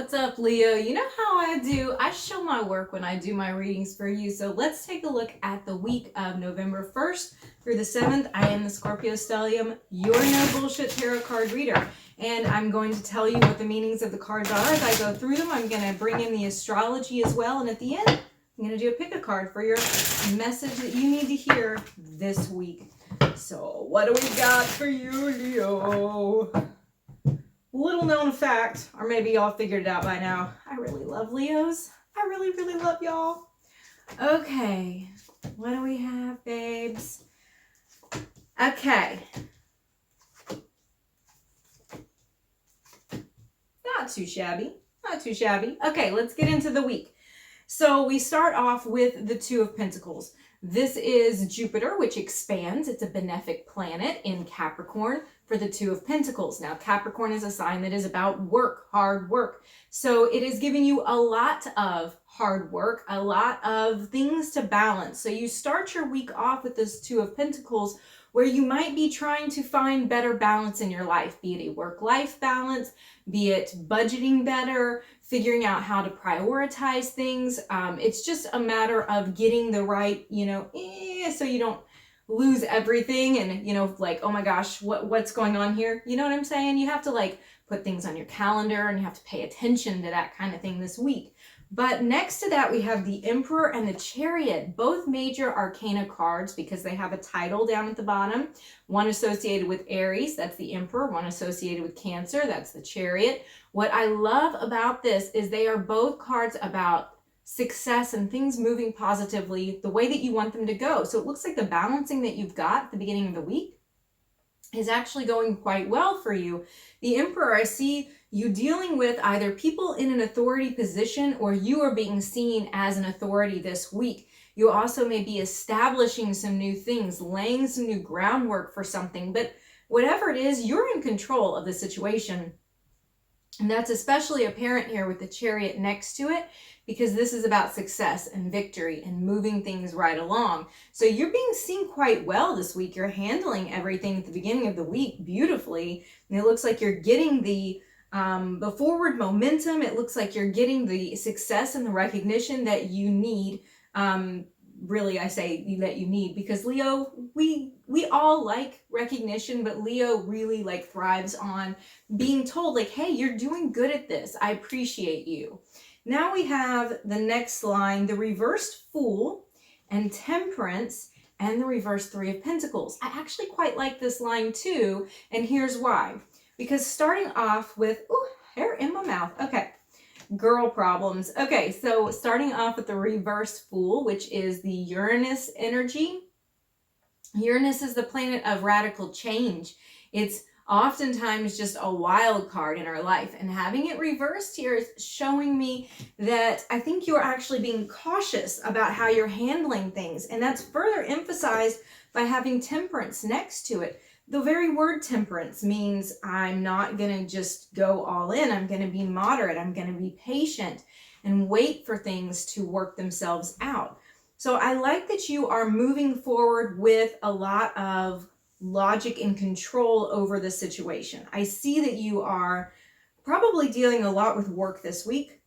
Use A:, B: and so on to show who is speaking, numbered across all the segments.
A: What's up, Leo? You know how I do. I show my work when I do my readings for you. So let's take a look at the week of November 1st through the 7th. I am the Scorpio Stellium, your no bullshit tarot card reader. And I'm going to tell you what the meanings of the cards are as I go through them. I'm going to bring in the astrology as well. And at the end, I'm going to do a pick a card for your message that you need to hear this week. So what do we got for you, Leo? Little known fact, or maybe y'all figured it out by now, I really love Leos. I really, really love y'all. Okay, what do we have, babes? Okay. Not too shabby. Not too shabby. Okay, let's get into the week. So we start off with the Two of Pentacles. This is Jupiter, which expands. It's a benefic planet in Capricorn for the Two of Pentacles. Now, Capricorn is a sign that is about work, hard work. So it is giving you a lot of hard work, a lot of things to balance. So you start your week off with this Two of Pentacles where you might be trying to find better balance in your life, be it a work-life balance, be it budgeting better, figuring out how to prioritize things. It's just a matter of getting the right, so you don't lose everything and, like, oh my gosh, what's going on here? You know what I'm saying? You have to put things on your calendar and you have to pay attention to that kind of thing this week. But next to that, we have the Emperor and the Chariot, both major arcana cards because they have a title down at the bottom. One associated with Aries, that's the Emperor. One associated with Cancer, that's the Chariot. What I love about this is they are both cards about success and things moving positively the way that you want them to go. So it looks like the balancing that you've got at the beginning of the week is actually going quite well for you. The Emperor, I see you dealing with either people in an authority position or you are being seen as an authority this week. You also may be establishing some new things, laying some new groundwork for something, but whatever it is, you're in control of the situation. And that's especially apparent here with the Chariot next to it, because this is about success and victory and moving things right along. So you're being seen quite well this week. You're handling everything at the beginning of the week beautifully. And it looks like you're getting the forward momentum. It looks like you're getting the success and the recognition that you need. Really, I say that you need, because Leo, we all like recognition, but Leo really thrives on being told hey, you're doing good at this. I appreciate you. Now we have the next line, the reversed Fool and Temperance and the reversed Three of Pentacles. I actually quite like this line too, and here's why. Because starting off with, hair in my mouth. Okay. Girl problems. Okay, so starting off with the reversed Fool, which is the Uranus energy. Uranus is the planet of radical change. It's oftentimes just a wild card in our life, and having it reversed here is showing me that I think you're actually being cautious about how you're handling things, and that's further emphasized by having Temperance next to it. The very word temperance means I'm not going to just go all in. I'm going to be moderate. I'm going to be patient and wait for things to work themselves out. So I like that you are moving forward with a lot of logic and control over the situation. I see that you are probably dealing a lot with work this week,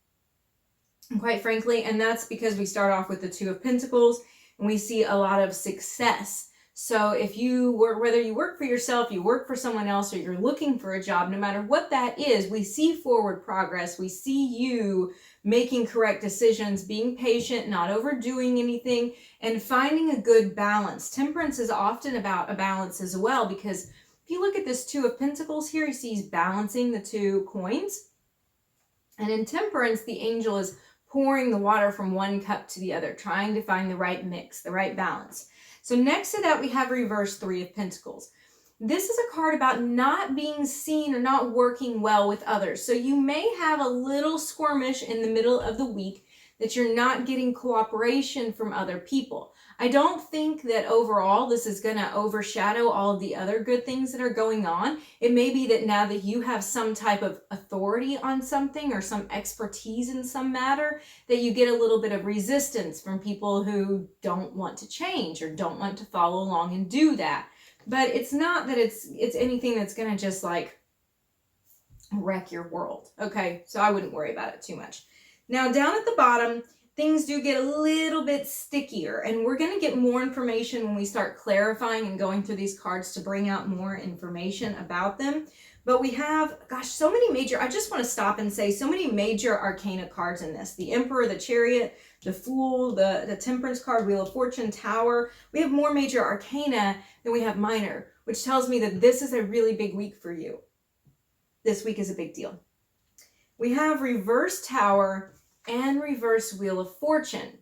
A: quite frankly, and that's because we start off with the Two of Pentacles and we see a lot of success. So if you work, whether you work for yourself, you work for someone else, or you're looking for a job, no matter what that is, we see forward progress. We see you making correct decisions, being patient, not overdoing anything, and finding a good balance. Temperance is often about a balance as well, because if you look at this Two of Pentacles here, you see he's balancing the two coins. And in Temperance, the angel is pouring the water from one cup to the other, trying to find the right mix, the right balance. So next to that, we have reverse Three of Pentacles. This is a card about not being seen or not working well with others. So you may have a little skirmish in the middle of the week that you're not getting cooperation from other people. I don't think that overall this is going to overshadow all of the other good things that are going on. It may be that now that you have some type of authority on something or some expertise in some matter, that you get a little bit of resistance from people who don't want to change or don't want to follow along and do that. But it's not that it's anything that's going to just wreck your world. Okay, so I wouldn't worry about it too much. Now down at the bottom, things do get a little bit stickier, and we're going to get more information when we start clarifying and going through these cards to bring out more information about them. But we have, gosh, so many major, I just want to stop and say so many major arcana cards in this. The Emperor, the Chariot, the Fool, the Temperance card, Wheel of Fortune, Tower. We have more major arcana than we have minor, which tells me that this is a really big week for you. This week is a big deal. We have Reverse Tower and Reverse Wheel of Fortune.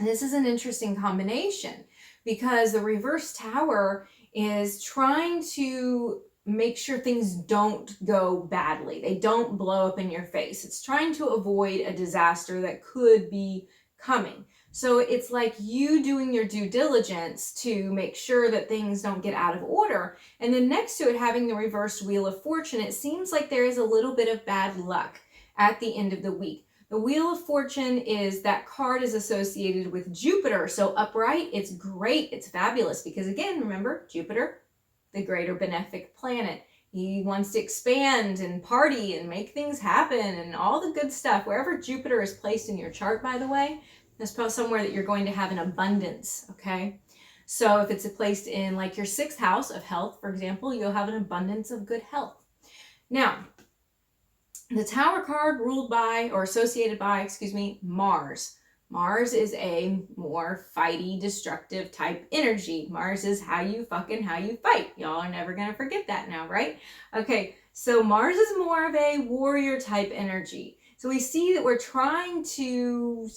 A: And this is an interesting combination because the Reverse Tower is trying to make sure things don't go badly. They don't blow up in your face. It's trying to avoid a disaster that could be coming. So it's like you doing your due diligence to make sure that things don't get out of order. And then next to it, having the reversed Wheel of Fortune, it seems like there is a little bit of bad luck at the end of the week. The Wheel of Fortune is, that card is associated with Jupiter. So upright, it's great, it's fabulous, because again, remember, Jupiter, the greater benefic planet. He wants to expand and party and make things happen and all the good stuff. Wherever Jupiter is placed in your chart, by the way, that's probably somewhere that you're going to have an abundance, okay? So if it's placed in like your 6th house of health, for example, you'll have an abundance of good health. Now, the Tower card ruled by, or associated by, Mars. Mars is a more fighty, destructive type energy. Mars is how you fight. Y'all are never going to forget that now, right? Okay, so Mars is more of a warrior type energy. So we see that we're trying to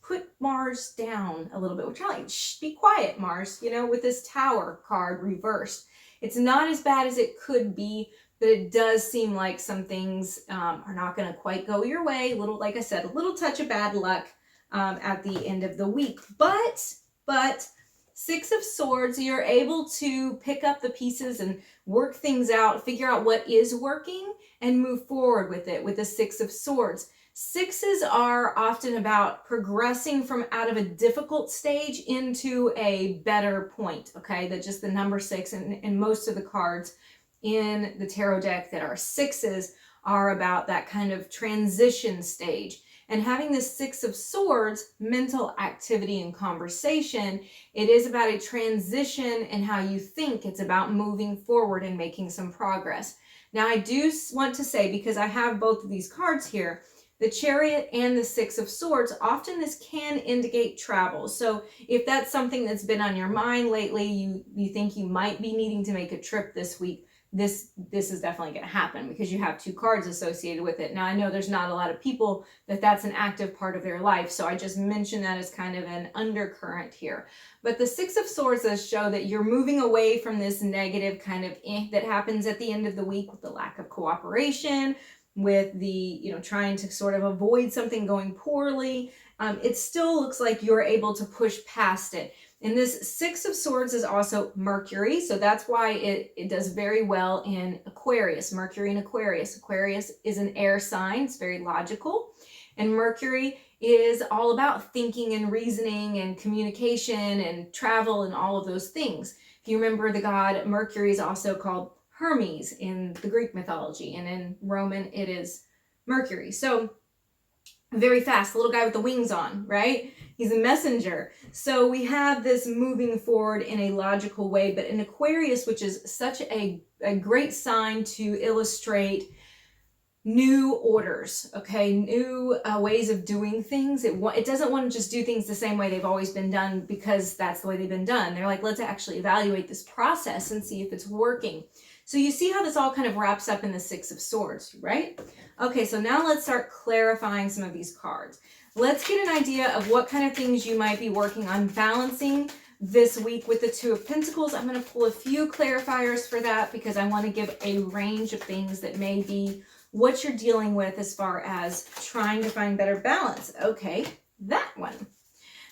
A: put Mars down a little bit. We're trying to be quiet, Mars, you know, with this Tower card reversed. It's not as bad as it could be, but it does seem like some things are not going to quite go your way. Little, like I said, a little touch of bad luck at the end of the week. But 6 of Swords, you're able to pick up the pieces and work things out, figure out what is working, and move forward with it with the 6 of Swords. 6s are often about progressing from out of a difficult stage into a better point, okay? That just the number 6 and most of the cards in the tarot deck that are 6s are about that kind of transition stage. And having the 6 of Swords, mental activity and conversation, it is about a transition in how you think. It's about moving forward and making some progress. Now, I do want to say, because I have both of these cards here, the Chariot and the 6 of Swords, often this can indicate travel. So if that's something that's been on your mind lately, you think you might be needing to make a trip this week, this is definitely going to happen because you have 2 cards associated with it. Now, I know there's not a lot of people that's an active part of their life, so I just mentioned that as kind of an undercurrent here. But the 6 of Swords does show that you're moving away from this negative kind of that happens at the end of the week with the lack of cooperation, with the, trying to sort of avoid something going poorly. It still looks like you're able to push past it. And this 6 of Swords is also Mercury, so that's why it does very well in Aquarius. Mercury in Aquarius. Aquarius is an air sign. It's very logical. And Mercury is all about thinking and reasoning and communication and travel and all of those things. If you remember, the god Mercury is also called Hermes in the Greek mythology, and in Roman it is Mercury. So very fast, little guy with the wings on, right? He's a messenger. So we have this moving forward in a logical way, but in Aquarius, which is such a great sign to illustrate new orders, okay, new ways of doing things. It doesn't want to just do things the same way they've always been done because that's the way they've been done. They're like, let's actually evaluate this process and see if it's working. So you see how this all kind of wraps up in the 6 of Swords, right? Okay, so now let's start clarifying some of these cards. Let's get an idea of what kind of things you might be working on balancing this week with the 2 of Pentacles. I'm going to pull a few clarifiers for that because I want to give a range of things that may be what you're dealing with as far as trying to find better balance. Okay, that one.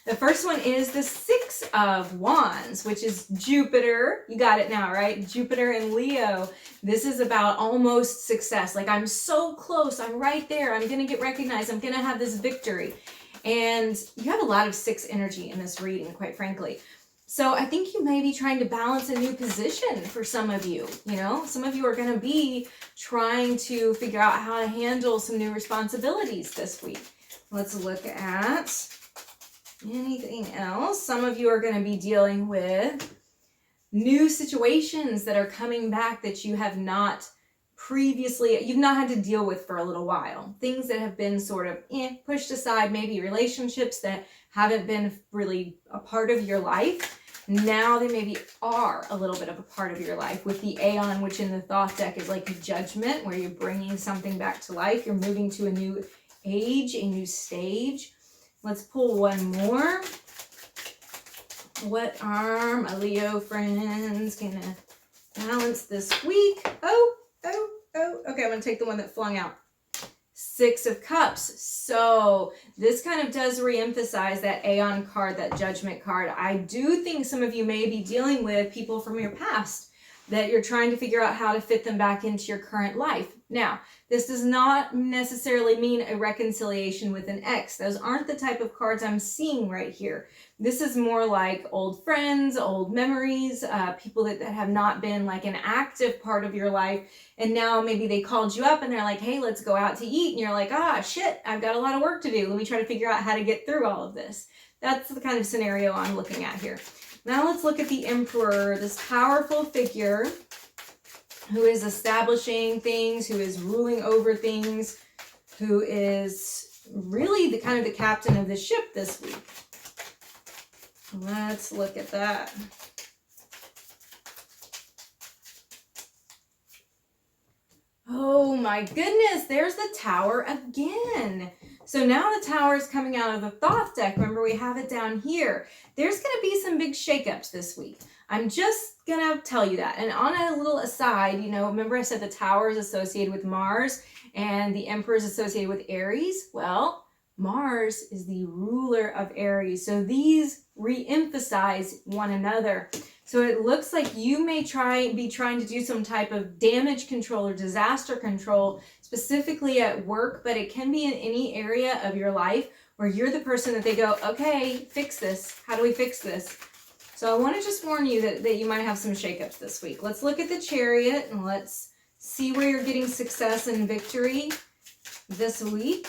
A: The first one is the 6 of Wands, which is Jupiter. You got it now, right? Jupiter and Leo. This is about almost success. Like, I'm so close. I'm right there. I'm going to get recognized. I'm going to have this victory. And you have a lot of 6 energy in this reading, quite frankly. So I think you may be trying to balance a new position for some of you. You know, some of you are going to be trying to figure out how to handle some new responsibilities this week. Let's look at anything else. Some of you are going to be dealing with new situations that are coming back that you have not previously, you've not had to deal with for a little while. Things that have been sort of pushed aside, maybe relationships that haven't been really a part of your life. Now they maybe are a little bit of a part of your life with the Aeon, which in the Thoth deck is like a judgment, where you're bringing something back to life. You're moving to a new age, a new stage. Let's pull one more. What are my Leo friends gonna balance this week? Oh. Okay, I'm gonna take the one that flung out. Six of Cups. So this kind of does reemphasize that Aeon card, that Judgment card. I do think some of you may be dealing with people from your past that you're trying to figure out how to fit them back into your current life. Now, this does not necessarily mean a reconciliation with an ex. Those aren't the type of cards I'm seeing right here. This is more like old friends, old memories, people that have not been like an active part of your life. And now maybe they called you up and they're like, hey, let's go out to eat. And you're like, ah, shit, I've got a lot of work to do. Let me try to figure out how to get through all of this. That's the kind of scenario I'm looking at here. Now let's look at the Emperor, this powerful figure who is establishing things, who is ruling over things, who is really the kind of the captain of the ship this week. Let's look at that. Oh my goodness, there's the Tower again. So now the Tower is coming out of the Thoth deck. Remember, we have it down here. There's going to be some big shakeups this week. I'm just going to tell you that. And on a little aside, you know, remember I said the Tower is associated with Mars and the Emperor is associated with Aries? Well, Mars is the ruler of Aries. So these re-emphasize one another. So it looks like you may be trying to do some type of damage control or disaster control, specifically at work, but it can be in any area of your life where you're the person that they go, okay, fix this. How do we fix this? So I want to just warn you that you might have some shakeups this week. Let's look at the Chariot and let's see where you're getting success and victory this week.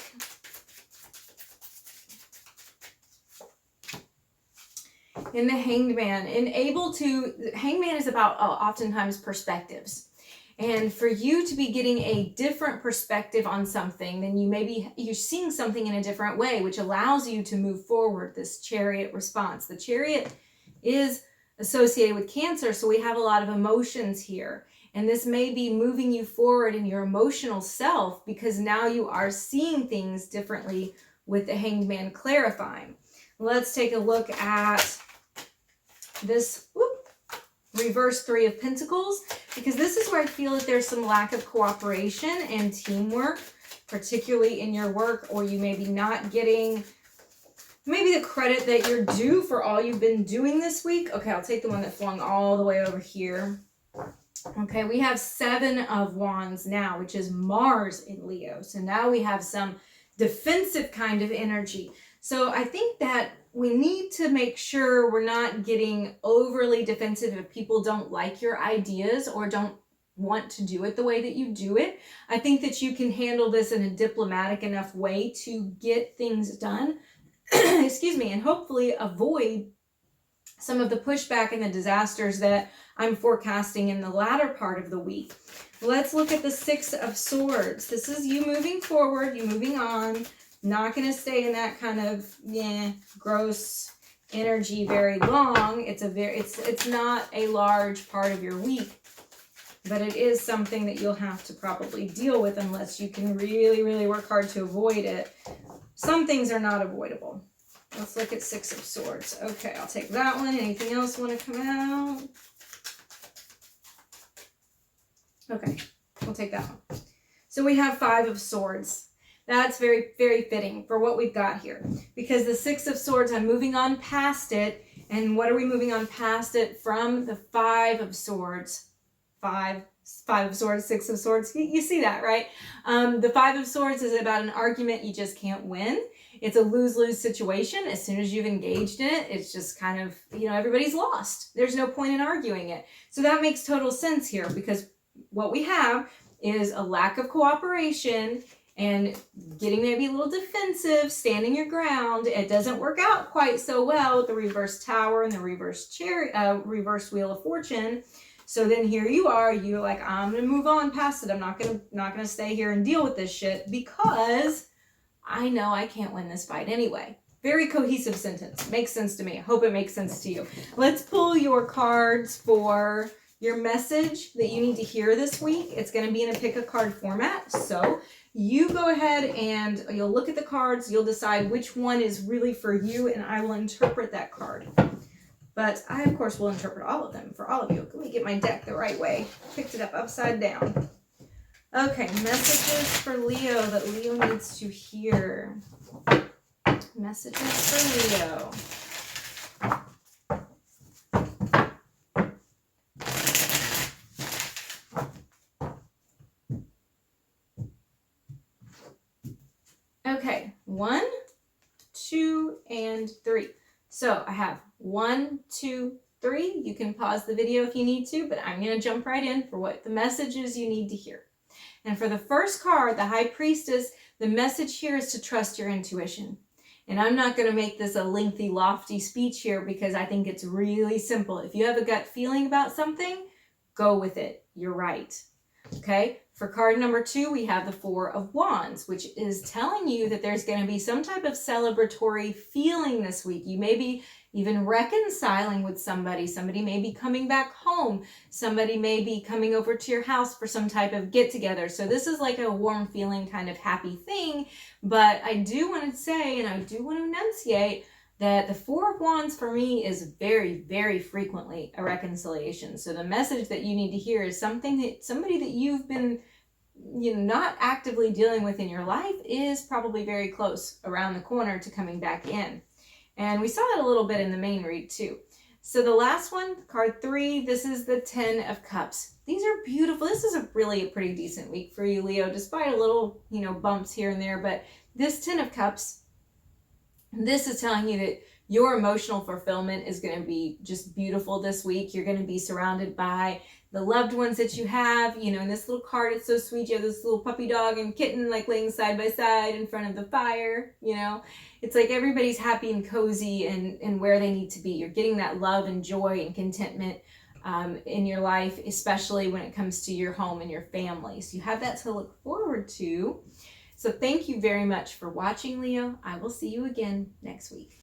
A: In the Hanged Man, Hanged Man is about oftentimes perspectives. And for you to be getting a different perspective on something, then you're seeing something in a different way, which allows you to move forward, this Chariot response. The Chariot is associated with Cancer, so we have a lot of emotions here. And this may be moving you forward in your emotional self because now you are seeing things differently with the Hanged Man clarifying. Let's take a look at this reverse Three of Pentacles, because this is where I feel that there's some lack of cooperation and teamwork, particularly in your work, or you may be not getting maybe the credit that you're due for all you've been doing this week. Okay, I'll take the one that flung all the way over here. Okay, we have Seven of Wands now, which is Mars in Leo. So now we have some defensive kind of energy. So I think that we need to make sure we're not getting overly defensive if people don't like your ideas or don't want to do it the way that you do it. I think that you can handle this in a diplomatic enough way to get things done, excuse me, and hopefully avoid some of the pushback and the disasters that I'm forecasting in the latter part of the week. Let's look at the Six of Swords. This is you moving forward, you moving on. Not going to stay in that kind of gross energy very long. It's not a large part of your week, but it is something that you'll have to probably deal with unless you can really, really work hard to avoid it. Some things are not avoidable. Let's look at Six of Swords. Okay, I'll take that one. Anything else want to come out? Okay, we'll take that one. So we have Five of Swords. That's very, very fitting for what we've got here. Because the Six of Swords, I'm moving on past it. And what are we moving on past it from? The Five of Swords. Five of Swords, Six of Swords. You see that, right? The Five of Swords is about an argument you just can't win. it's a lose-lose situation. As soon as you've engaged in it, it's just kind of, everybody's lost. There's no point in arguing it. So that makes total sense here, because what we have is a lack of cooperation and getting maybe a little defensive, standing your ground. It doesn't work out quite so well with the reverse tower and the reverse reverse wheel of fortune. So then here you are, you're like, I'm gonna move on past it. I'm not gonna stay here and deal with this shit because I know I can't win this fight anyway. Very cohesive sentence. Makes sense to me. I hope it makes sense to you. Let's pull your cards for your message that you need to hear this week. It's going to be in a pick a card format. So you go ahead and you'll look at the cards. You'll decide which one is really for you, and I will interpret that card. But I, of course, will interpret all of them for all of you. Let me get my deck the right way. Picked it up upside down. Okay, messages for Leo that Leo needs to hear. Messages for Leo. Okay, 1, 2, and 3. So I have 1, 2, 3. You can pause the video if you need to, but I'm going to jump right in for what the messages you need to hear. And for the first card, the High Priestess, the message here is to trust your intuition. And I'm not going to make this a lengthy, lofty speech here because I think it's really simple. If you have a gut feeling about something, go with it. You're right. Okay, for card number 2, we have the 4 of Wands, which is telling you that there's going to be some type of celebratory feeling this week. You may be even reconciling with somebody. Somebody may be coming back home. Somebody may be coming over to your house for some type of get-together. So this is like a warm feeling, kind of happy thing. But I do want to say, and I do want to enunciate, that the 4 of Wands for me is very, very frequently a reconciliation. So the message that you need to hear is somebody that you've been not actively dealing with in your life is probably very close around the corner to coming back in. And we saw that a little bit in the main read too. So the last one, card 3, this is the 10 of Cups. These are beautiful. This is a pretty decent week for you, Leo, despite a little, bumps here and there. But this 10 of Cups, this is telling you that your emotional fulfillment is going to be just beautiful this week. You're going to be surrounded by the loved ones that you have. In this little card, it's so sweet. You have this little puppy dog and kitten like laying side by side in front of the fire. It's like everybody's happy and cozy and where they need to be. You're getting that love and joy and contentment in your life, especially when it comes to your home and your family. So you have that to look forward to. So thank you very much for watching, Leo. I will see you again next week.